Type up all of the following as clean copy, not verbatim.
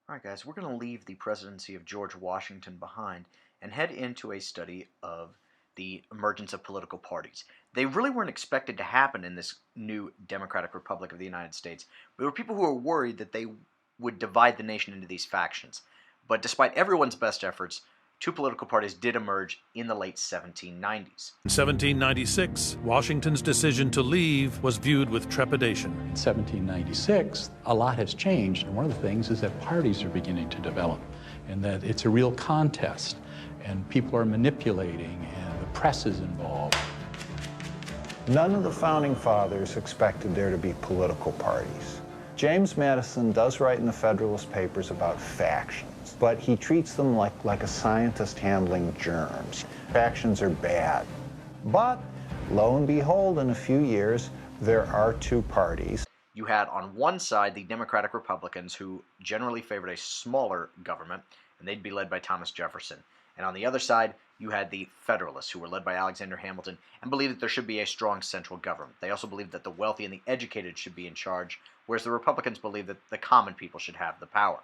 Alright guys, we're going to leave the presidency of George Washington behind and head into a study of the emergence of political parties. They really weren't expected to happen in this new Democratic Republic of the United States. There were people who were worried that they would divide the nation into these factions. But despite everyone's best efforts, two political parties did emerge in the late 1790s. In 1796, Washington's decision to leave was viewed with trepidation. In 1796, a lot has changed, and one of the things is that parties are beginning to develop, and that it's a real contest, and people are manipulating, and the press is involved. None of the Founding Fathers expected there to be political parties. James Madison does write in the Federalist Papers about factions, but he treats them like a scientist handling germs. Factions are bad. But, lo and behold, in a few years, there are two parties. You had on one side the Democratic Republicans, who generally favored a smaller government, and they'd be led by Thomas Jefferson. And on the other side, you had the Federalists, who were led by Alexander Hamilton, and believed that there should be a strong central government. They also believed that the wealthy and the educated should be in charge, whereas the Republicans believed that the common people should have the power.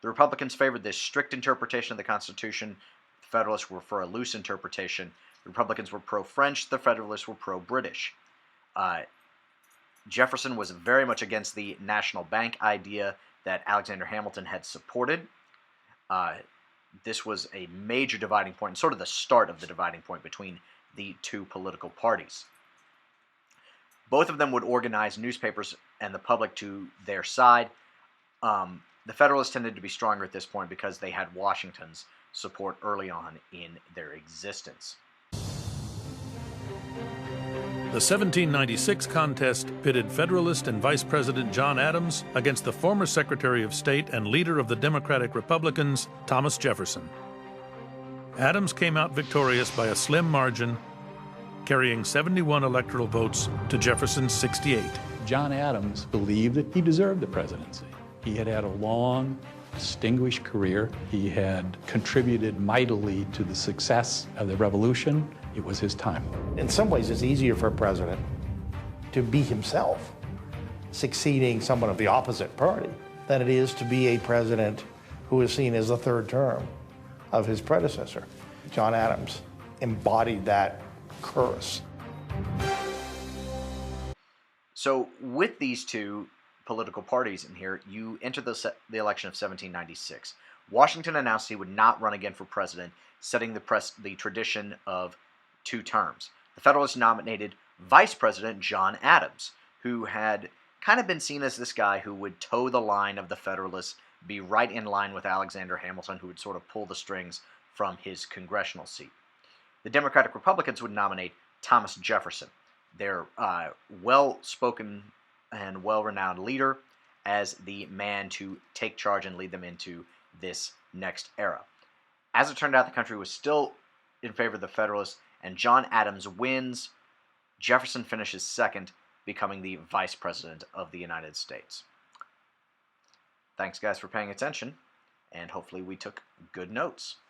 The Republicans favored this strict interpretation of the Constitution. The Federalists were for a loose interpretation. The Republicans were pro-French. The Federalists were pro-British. Jefferson was very much against the national bank idea that Alexander Hamilton had supported. This was a major dividing point, and sort of the start of the dividing point between the two political parties. Both of them would organize newspapers and the public to their side. The Federalists tended to be stronger at this point because they had Washington's support early on in their existence. The 1796 contest pitted Federalist and Vice President John Adams against the former Secretary of State and leader of the Democratic Republicans, Thomas Jefferson. Adams came out victorious by a slim margin, carrying 71 electoral votes to Jefferson's 68. John Adams believed that he deserved the presidency. He had had a long, distinguished career. He had contributed mightily to the success of the Revolution. It was his time. In some ways, it's easier for a president to be himself, succeeding someone of the opposite party, than it is to be a president who is seen as the third term of his predecessor. John Adams embodied that curse. So with these two political parties in here, you enter the election of 1796. Washington announced he would not run again for president, setting the tradition of two terms. The Federalists nominated Vice President John Adams, who had kind of been seen as this guy who would toe the line of the Federalists, be right in line with Alexander Hamilton, who would sort of pull the strings from his congressional seat. The Democratic Republicans would nominate Thomas Jefferson, their well-spoken and well-renowned leader, as the man to take charge and lead them into this next era. As it turned out, the country was still in favor of the Federalists, and John Adams wins. Jefferson finishes second, becoming the Vice President of the United States. Thanks, guys, for paying attention, and hopefully we took good notes.